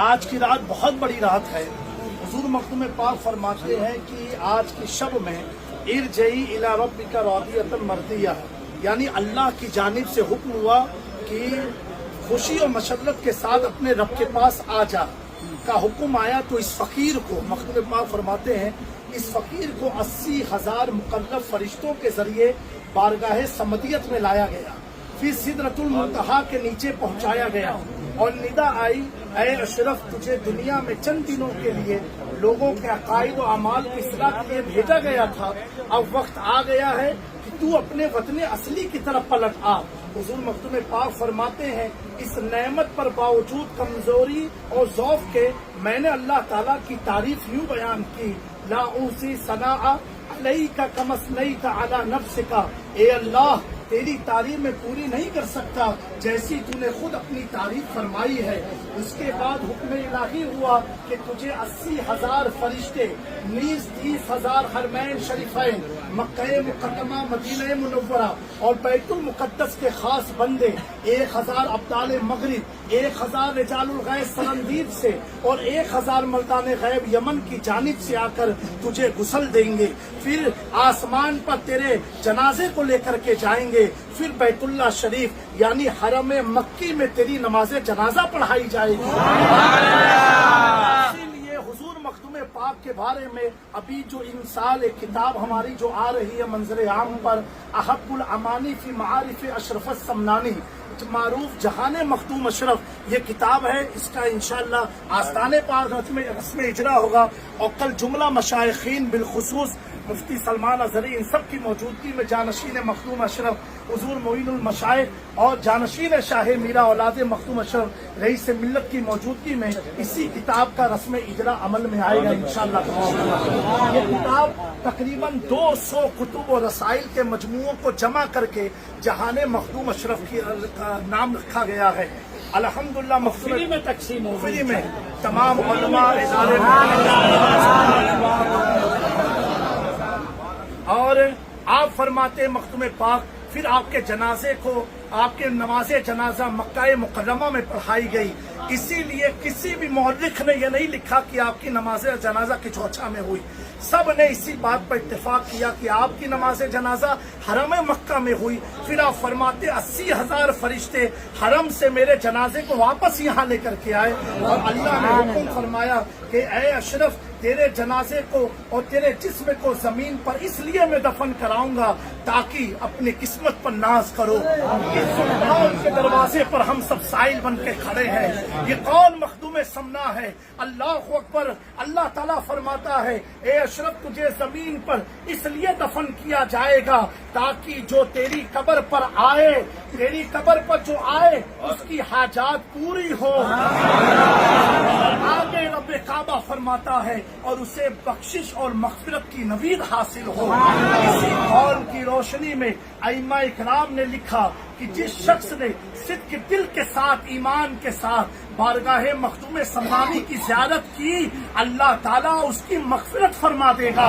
آج کی رات بہت بڑی رات ہے۔ حضور مخدوم پاک فرماتے ہیں کہ آج کی شب میں ارجعی الی ربک راضیۃ مرضیہ، یعنی اللہ کی جانب سے حکم ہوا کہ خوشی اور مسرت کے ساتھ اپنے رب کے پاس آ جا کا حکم آیا، تو اس فقیر کو مخدوم پاک فرماتے ہیں اس فقیر کو 80,000 مقرب فرشتوں کے ذریعے بارگاہ سمدیت میں لایا گیا، پھر سدرۃ المنتہا کے نیچے پہنچایا گیا اور ندا آئی، اے اشرف تجھے دنیا میں چند دنوں کے لیے لوگوں کے عقائد و اعمال کی اصلاح کے لیے بھیجا گیا تھا، اب وقت آ گیا ہے کہ تو اپنے وطن اصلی کی طرف پلٹ آ۔ حضور مخدوم پاک فرماتے ہیں اس نعمت پر باوجود کمزوری اور ضعف کے میں نے اللہ تعالیٰ کی تعریف یوں بیان کی، لا اوصی ثناء علیک کما اثنیت علی نفسک، اے اللہ تیری تعریف میں پوری نہیں کر سکتا جیسی تو نے خود اپنی تعریف فرمائی ہے۔ اس کے بعد حکم الہی ہوا کہ تجھے 80,000 فرشتے، نیز 30,000 حرمین شریفین، مکہ مکرمہ، مدینہ منورہ اور بیت المقدس کے خاص بندے، 1,000 ابدال مغرب، 1,000 رجال الغیب سرندیب سے اور 1,000 مردان غیب یمن کی جانب سے آ کر تجھے غسل دیں گے، پھر آسمان پر تیرے جنازے کو لے کر کے جائیں گے، پھر بیت اللہ شریف یعنی حرم مکی میں تیری نماز جنازہ پڑھائی جائے گی۔ اسی لیے حضور مخدوم پاک کے بارے میں ابھی جو انسال ایک کتاب ہماری جو آ رہی ہے منظر عام پر، احب الامانی فی معارف اشرف السمنانی، معروف جہان مخدوم اشرف، یہ کتاب ہے، اس کا انشاءاللہ آستانے پاک رسم اجرا ہوگا، اور کل جملہ مشائخین بالخصوص مفتی سلمان اظہری ان سب کی موجودگی میں جانشین مخدوم اشرف حضور معین المشائخ اور جانشین شاہ میرا اولاد مخدوم اشرف رئیس ملت کی موجودگی میں اسی کتاب کا رسم اجرا عمل میں آئے گا انشاءاللہ۔ یہ کتاب تقریباً 200 کتب و رسائل کے مجموعوں کو جمع کر کے جہان مخدوم اشرف کی نام رکھا گیا ہے۔ الحمدللہ مخدوم فری میں تقسیم ہو، فری میں تمام علماء ادارے اور آپ فرماتے مخدوم پاک، پھر آپ کے جنازے کو، آپ کے نماز جنازہ مکہ مکرمہ میں پڑھائی گئی، اسی لیے کسی بھی مورخ نے یہ نہیں لکھا کہ آپ کی نماز جنازہ کی چوچھا میں ہوئی، سب نے اسی بات پر اتفاق کیا کہ آپ کی نماز جنازہ حرم مکہ میں ہوئی۔ پھر آپ فرماتے 80,000 فرشتے حرم سے میرے جنازے کو واپس یہاں لے کر کے آئے، اور اللہ نے حکم فرمایا کہ اے اشرف تیرے جنازے کو اور تیرے جسم کو زمین پر اس لیے میں دفن کراؤں گا تاکہ اپنی قسمت پر ناز کرو۔ اس سلطان کے دروازے پر ہم سب سائل بن کے کھڑے ہیں، یہ کون مخدوم سمنا ہے؟ اللہ اکبر۔ اللہ تعالیٰ فرماتا ہے اے اشرف تجھے زمین پر اس لیے دفن کیا جائے گا تاکہ جو تیری قبر پر آئے، تیری قبر پر جو آئے اس کی حاجات پوری ہو۔ آگے رب کعبہ فرماتا ہے اور اسے بخشش اور مغفرت کی نوید حاصل ہو۔ اسی قول کی روشنی میں ائمہ اکرام نے لکھا کہ جس شخص نے صدق دل کے ساتھ، ایمان کے ساتھ بارگاہ مخدوم سمنانی کی زیارت کی، اللہ تعالیٰ اس کی مغفرت فرما دے گا۔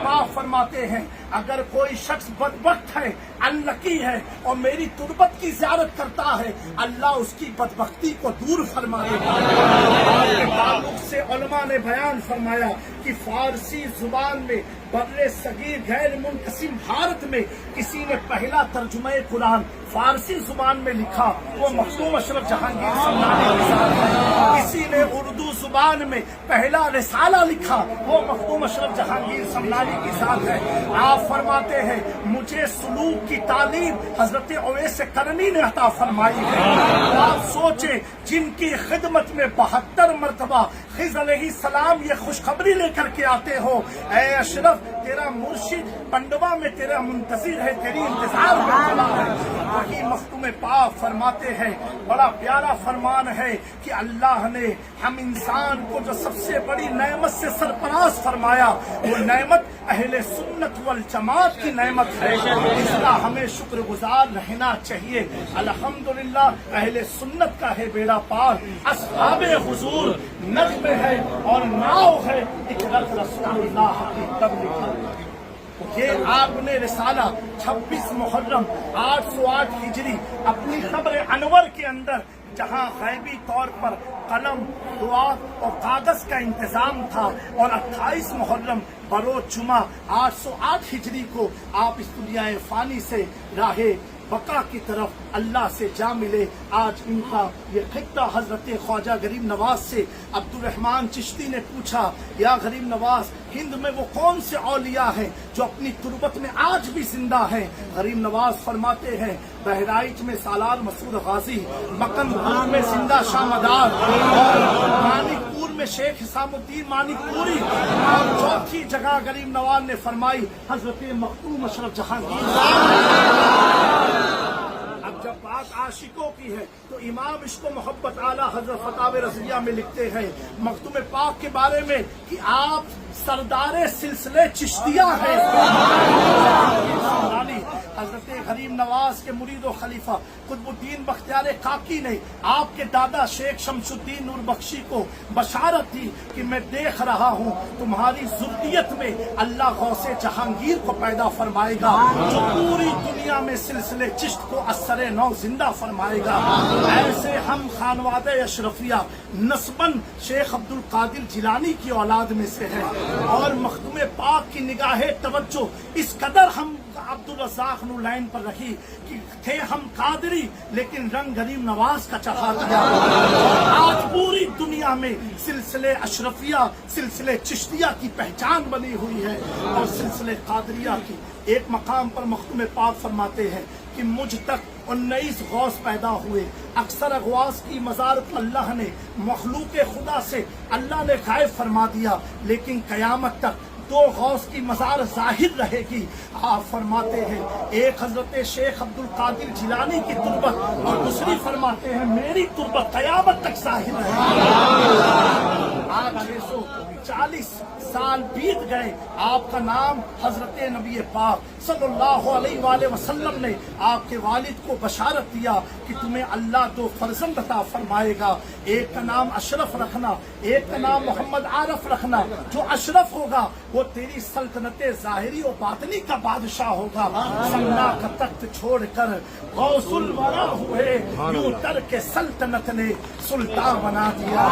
پاک فرماتے ہیں اگر کوئی شخص بدبخت ہے، انلکی ہے اور میری تربت کی زیارت کرتا ہے، اللہ اس کی بدبختی کو دور فرما دے گا۔ آپ کے تعلق سے علماء نے بیان فرمایا کہ فارسی زبان میں بر صغیر غیر منقسم بھارت میں کسی نے پہلا ترجمہ قرآن فارسی زبان میں لکھا، وہ مخدوم اشرف جہانگیر سمنانی کے ساتھ ہے۔ کسی نے اردو زبان میں پہلا رسالہ لکھا، وہ مخدوم اشرف جہانگیر سمنانی کے ساتھ ہے۔ آپ فرماتے ہیں مجھے سلوک کی تعلیم حضرت اویس قرنی نے عطا فرمائی ہے۔ آپ سوچیں جن کی خدمت میں 72 مرتبہ خضر علیہ السلام یہ خوشخبری لے کر کے آتے ہو، اے اشرف تیرا مرشد پنڈوا میں تیرا منتظر ہے، تیری انتظار میں کھڑا ہے۔ وہی مخدوم پاک فرماتے ہیں، بڑا پیارا فرمان ہے کہ اللہ نے ہم انسان کو جو سب سے بڑی نعمت سے سرفراز فرمایا، وہ نعمت اہل سنت والجماعت کی نعمت ہے، اس کا ہمیں شکر گزار رہنا چاہیے۔ الحمدللہ اہل سنت کا ہے بیڑا پار، اصحاب حضور نظم ہے اور ناؤ ہے، اقرت رسول اللہ کی تب لکھا۔ یہ آپ نے رسالہ 26 محرم 808 ہجری اپنی قبر انور کے اندر جہاں غیبی طور پر قلم، دعا اور کاغذ کا انتظام تھا، اور 28 محرم بروز جمعہ 808 ہجری کو آپ اس دنیا فانی سے راہ بقا کی طرف اللہ سے جا ملے۔ آج ان کا یہ خطہ حضرت خواجہ غریب نواز سے عبد الرحمن چشتی نے پوچھا، یا غریب نواز، ہند میں وہ کون سے اولیاء ہیں جو اپنی تربت میں آج بھی زندہ ہیں؟ غریب نواز فرماتے ہیں، بہرائچ میں سالار مسعود غازی، مکن پور میں زندہ شاہ مدار، اور مانک پور میں شیخ حسام الدین مانک پوری، اور چوتھی جگہ غریب نواز نے فرمائی حضرت مختوم اشرف جہانگیر۔ اب جب بات عاشقوں کی ہے تو امام عشق و محبت اعلیٰ حضرت فتاوی رضویہ میں لکھتے ہیں مختوم پاک کے بارے میں کہ آپ سردار سلسلے چشتیہ ہیں۔ حضرت غریب نواز کے مرید و خلیفہ قطب الدین بختیار کاکی نے آپ کے دادا شیخ شمس الدین نور بخشی کو بشارت دی کہ میں دیکھ رہا ہوں تمہاری ذریت میں اللہ غوث جہانگیر کو پیدا فرمائے گا جو پوری دنیا میں سلسلے چشت کو اثر نو زندہ فرمائے گا۔ ایسے ہم خانوادہ اشرفیہ نسباً شیخ عبد القادر جیلانی کی اولاد میں سے ہے، اور مخدوم پاک کی نگاہ توجہ اس قدر ہم عبد الرزاق نورلین پر رکھی کہ تھے ہم قادری لیکن رنگ غریب نواز کا چڑھا دیا۔ آج پوری دنیا میں سلسلے اشرفیہ، سلسلے چشتیہ کی پہچان بنی ہوئی ہے، اور سلسلے قادریہ کی ایک مقام پر مختوم پاک فرماتے ہیں کہ مجھ تک 19 غوث پیدا ہوئے، اکثر اغواث کی مزارت اللہ نے مخلوق خدا سے اللہ نے غائب فرما دیا، لیکن قیامت تک 2 غوث کی مزار ظاہر رہے گی۔ آپ فرماتے ہیں ایک حضرت شیخ عبد القادر جیلانی کی تربت، اور دوسری فرماتے ہیں میری تربت قیامت تک ظاہر رہے گی۔ آج 640 سال بیت گئے، آپ کا نام حضرت نبی پاک صلی اللہ علیہ وآلہ وسلم نے آپ کے والد کو بشارت دیا کہ تمہیں اللہ 2 فرزند عطا فرمائے گا، ایک کا نام اشرف رکھنا، ایک کا نام محمد عارف رکھنا۔ جو اشرف ہوگا وہ تیری سلطنت ظاہری و باطنی کا بادشاہ ہوگا۔ سمنا کا تخت چھوڑ کر غوث الورا ہوئے، یوں ترک سلطنت نے سلطان بنا دیا،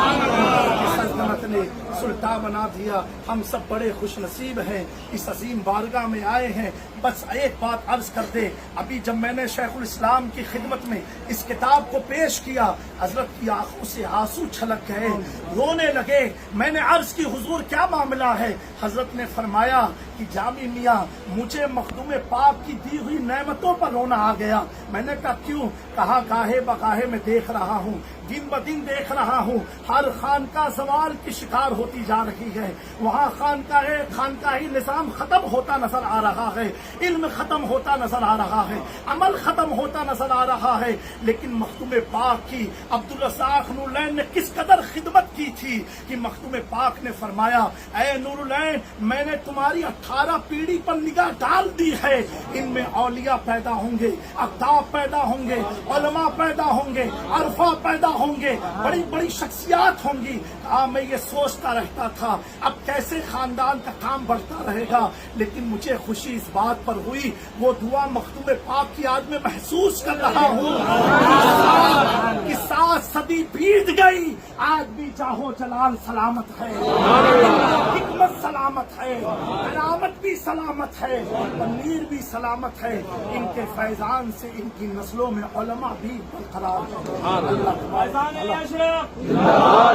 سلطنت نے سلطان بنا دیا۔ ہم سب بڑے خوش نصیب ہیں، اس عظیم بارگاہ میں آئے ہیں۔ بس ایک بات عرض کر دے، ابھی جب میں نے شیخ الاسلام کی خدمت میں اس کتاب کو پیش کیا، حضرت کی آنکھوں سے آنسو چھلک گئے، رونے لگے۔ میں نے عرض کی حضور کیا معاملہ ہے؟ حضرت نے فرمایا کہ جامی میاں مجھے مخدوم پاک کی دی ہوئی نعمتوں پر رونا آ گیا۔ میں نے کہا کیوں؟ کہا گاہے بگاہے میں دیکھ رہا ہوں، دن بدن دیکھ رہا ہوں، ہر خانقاہ زوال کی شکار ہوتی جا رہی ہے، وہاں خانقاہی نظام ختم ہوتا نظر آ رہا ہے، علم ختم ہوتا نظر آ رہا ہے، عمل ختم ہوتا نظر آ رہا ہے، لیکن مخدوم پاک کی عبد الرزاق نورلین نے کس قدر خدمت کی تھی کہ مخدوم پاک نے فرمایا اے نورلین میں نے تمہاری 18 پیڑھی پر نگاہ ڈال دی ہے، ان میں اولیاء پیدا ہوں گے، اقطاب پیدا ہوں گے، علماء پیدا ہوں گے، عرفا پیدا ہوں گے، بڑی بڑی شخصیات ہوں گی۔ میں یہ سوچتا رہتا تھا اب کیسے خاندان کا کام بڑھتا رہے گا، لیکن مجھے خوشی اس بات پر ہوئی وہ دعا مخدوم پاک کی آج میں محسوس کر رہا ہوں کہ 7 صدی بیت گئی، آج بھی جاہو جلال سلامت ہے، حکمت سلامت ہے، کرامت بھی سلامت ہے، پنیر بھی سلامت ہے، ان کے فیضان سے ان کی نسلوں میں علماء بھی برقرار ہیں۔ اللہ